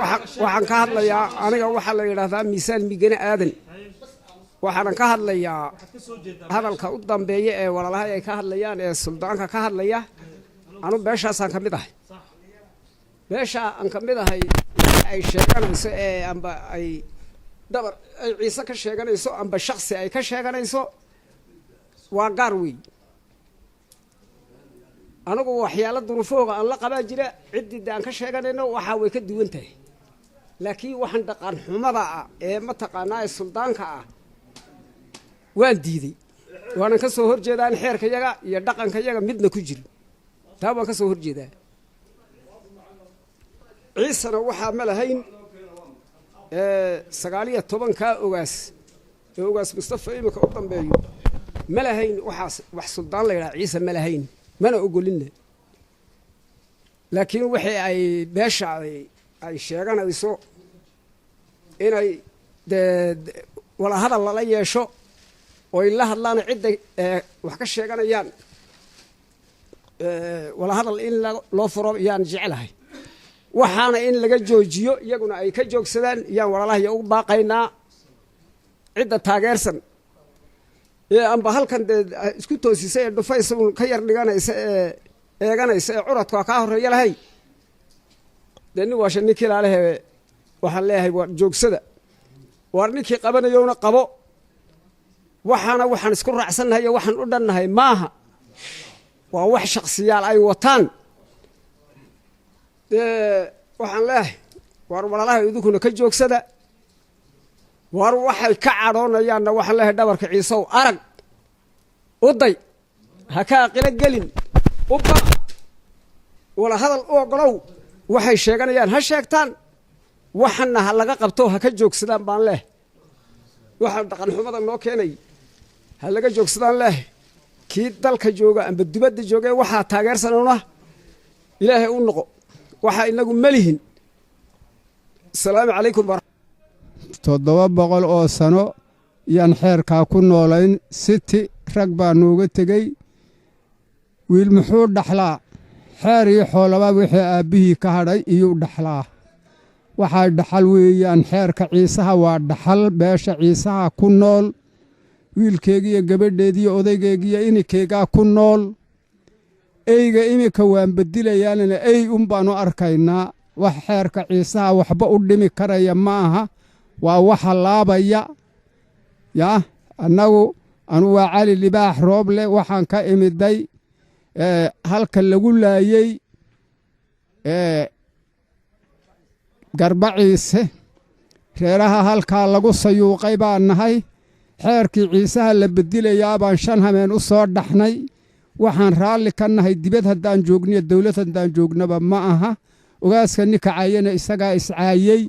waxaan ka hadlayaa aniga waxa la yiraahdaa miisaan migana aadan waxaan ka hadlayaa hadalka u dambeeya ee walaalaha ay ka hadlayaan ee suldaanka ka hadlaya anu beeshaasaan kamid ahay beesha aan kamid ahay ay sheeganayso ee amba ay dabar ay ciise ka sheeganayso amba shakhsi ay ka sheeganayso waa gaar weey anagu waxyaalo duruufooga aan la qabaa jira ciddii aan ka sheeganayno waxa way ka duwan tahay laakiin waxaan dhaqan xumada ah ee ma taqaanaa suldaanka ah waan diiday waana ka soo horjeedaan xeerka yaga iyo dhaqanka yaga midna ku jiro taa waan ka soo horjeedaa ciisana waxa ma lahayn 19 ka ogaas Mustafa imika u dambeeyo ma lahayn wax suldaan la yiraahdo ciise ma lahayn mana ogolina laakiin wixii ay beesha ay sheeganayso inay wala hadal la yeesho oo ila hadlaan cid wax ka sheeganayaan wala hadal in loo furo yaan jecelahay waxaana in laga joojiyo iyaguna ay ka joogsadaan yaan walaalaha u baaqaynaa cidda taageersan ee amba halkan isku toosisay dhufayso ka yar dhiganaysa eeganaysa curadka ka horeeya lahay dani waa ninkii laalehe waxaan leeyahay war joogsada war ninkii qabanayowna qabo waxaan isku raacsanahay waxaan u dhannahay maaha waa wax shakhsiyaal ay wataan waxaan leeyahay war walaalaha idinku ka joogsada war waxay ka caroonayaan waxaan leeyahay dhabarka ciisow arag uday ha ka aqila gelin ubba wala hadal oo golow waxay sheeganayaan ha sheegtaan waxana ha laga qabto ha ka joogsadaan baan leeyahay waxaan dhaqan xumada noo keenay ha laga joogsadaan leeyahay kii dalka jooga amba dibadda jooga waxa taageersanayna ilaahay u noqo waxa inagu malihin salaamu calaykum 700 oo sano yaan xeerka ku noolayn city rag baa nooga tagay wiil muxuu dhaxlaa xeer iyo xoolaba wixii aabihii ka hadhay iyo dhaxlaa waxa dhaxal weeyaan xeerka ciisaha waa dhaxal beesha ciisaha ku nool wiilkeegiyo gabadheedii odaygeegiyo inikeyga ku nool eyga imika waan badilayaan ay baanu arkaynaa wax xeerka ciisaha waxba u dhimi karaya maaha waa waxa laabaya anu waa cali libaax rooble waxaan ka imiday halka lagu laayay garbaciise reeraha halkaa lagu sayuuqay baan nahay xeerkii ciisaha la bedilayaa baan 5 habeen u soo dhaxnay waxaan raalli ka nahay dibad haddaan joogniyo dawlad haddaan joognaba ma aha ogaaska ninka caayana isagaa iscaayay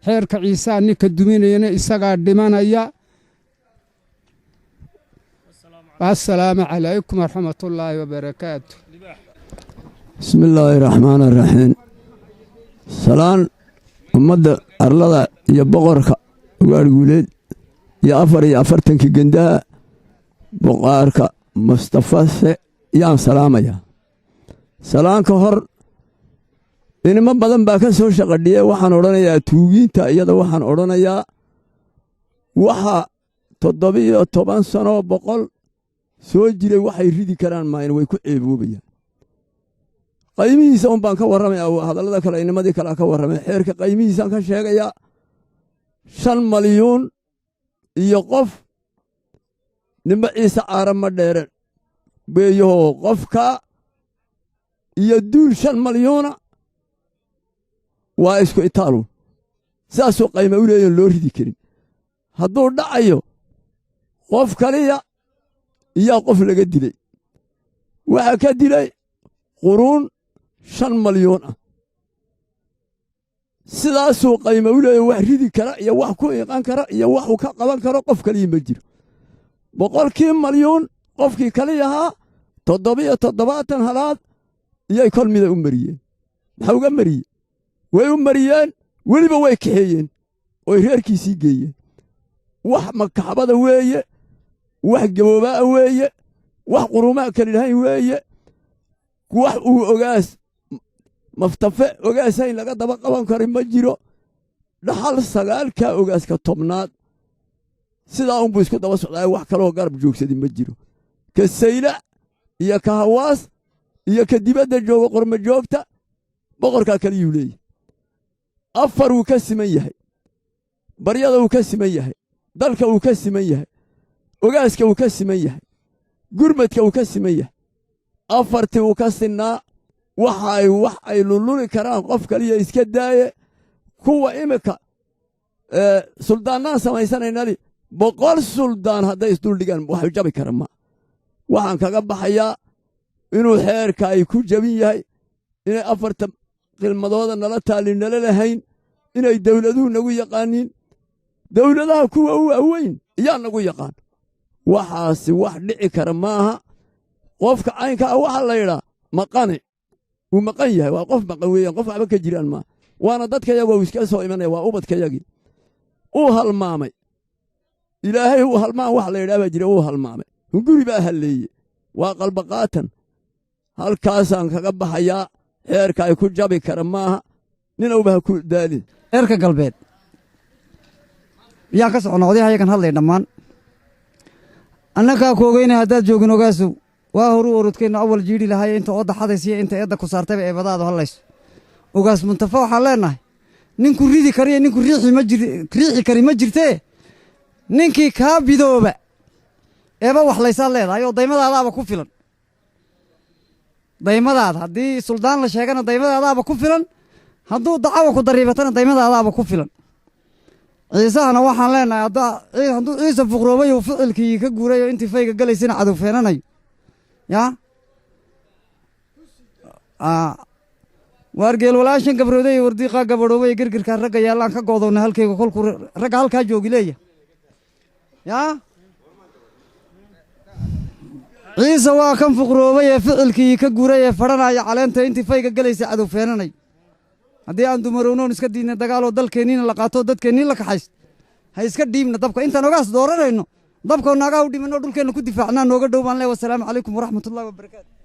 xeerka ciisaha ninka duminayana isagaa dhimanaya السلام عليكم ورحمة الله وبركاته بسم الله الرحمن الرحيم سلام أمد أرلدا يا بقرك وارجولد يا أفرتنك جندا بقارك مصطفى يا سلام سلام كهر إنما بدن باكسر شقدية وحن أورنا يا توجين تأييد وحن أورنا يا وها تضبي طبعا سنة بقول soo jiray waxay ridi karaan maayn way ku ceeboobayaan qaymihiisa baan ka waramay hadallada kale inimadii kale ka waramay xeerka qaymihiisa ka sheegaya 5 malyan iyo qof nimba ciise aarama dheere beeyo qofka iyo duul 5 malyan waa isku itaalo saasoo qaymo u leeyahay loo ridi karin hadduu dhacayo qof kaliya يا قفل قدلي وهكذا قرون 5 مليون سدا سوق قيمه ولا وحريدي كرا يا wax ku iqan kara iyo wax uu ka qaban karo qof kaliya ma jiro 100 مليون qofkii kaliya 770 halaad iyo kulmida u mariyeen waxa uga mariyeen way u mariyeen waliba way kaxeeyeen oo reerkiisii geeyeen wax makaxbada weeye wax gabooba weeye wax quruuma kale lahayn weeye wax uu ogaas maftafe ogaasayn laga daba qaban karo ma jiro dhaxal sagaalkaa ogaaska tobnaad sidaa unbuu isku daba socdaa wax kaloo garab joogsadi ma jiro ka sayla iyo ka hawaas iyo ka dibadda jooga qorma joogta boqorkaa kaliyuu leeyahy afar wuu ka siman yahay baryada wuu ka siman yahay dalka wuu ka siman yahay ogaaska wuu ka siman yahay gurmadka wuu ka siman yahay afartii wuu ka sinnaa wax ay lululi karaan qof kaliya iska daaye kuwa imika suldaannaan samaysanaynali 100 suldaan hadday isduldhigaan waxay jabi kara ma waxaan kaga baxayaa inuu xeerka ay ku jabin yahay inay 4 qilmadooda nala taalin nala lahayn inay dawladuhu nagu yaqaaniin dawladaha kuwa u waaweyn yaa nagu yaqaan waxaasi wax dhici kara maaha qofka caynka waxa la yidhaa maqane uu maqan yahay waa qof maqan weeyaan qof waxba ka jiraan ma waana dadka iyagu iska soo imanaya waa ubadkayagii uu halmaamay ilaahay uu halmaan wax la yidhaa baa jira uu halmaamay hunguri baa halleeye waa qalbaqaatan halkaasaan kaga baxayaa xeerka ay ku jabi kara maaha ninowba ha ku daalin eerka galbeed yaan ka soconnaa odayahayagan hadlay dhammaan annagaa koogeynaya haddaad joogin ogaasow waa horu orodkeenna awal jiidhi lahaye inta oodda xadaysiya inta eedda ku saartayba eebadaadu hadlayso ogaas muntafa waxaan leennahay ninku ridi kariyo ninku riixi kari ma jirtee ninkii kaa bidooba eeba waxlaysaad leedahay oo daymadaadaaba ku filan daymadaada haddii suldaan la sheegana daymadaadaaba ku filan hadduu dacawa ku dariibatana daymadaadaaba ku filan ciisahana waxaan leennahay hadduu ciise fuqroobay uu ficilkii ka guuray oo intii fayga galaysana cadow feenanayo yaa waargeel walaashan gabrooday iyo wardiiqaa gabadhoobay girgirkaa ragga yaallaan ka goodowna halkayga kolkuu ragga halkaa joogi leeya yaa ciise waa kan fuqroobay ee ficilkii ka guuray ee fadhanaya caleenta intii fayga galaysa cadow feenanay haddii aan dumarownoon iska diidna dagaaloo dalkeenniina la qaatoo dadkeenniin la kaxayst ha iska dhiibna dabka intaan ogaas dooranayno dabkoo naagaa u dhimanoo dhulkeenna ku difaacnaa nooga dhow baan leeya wasalaamu calaykum waraxmatullahi wabarakaatu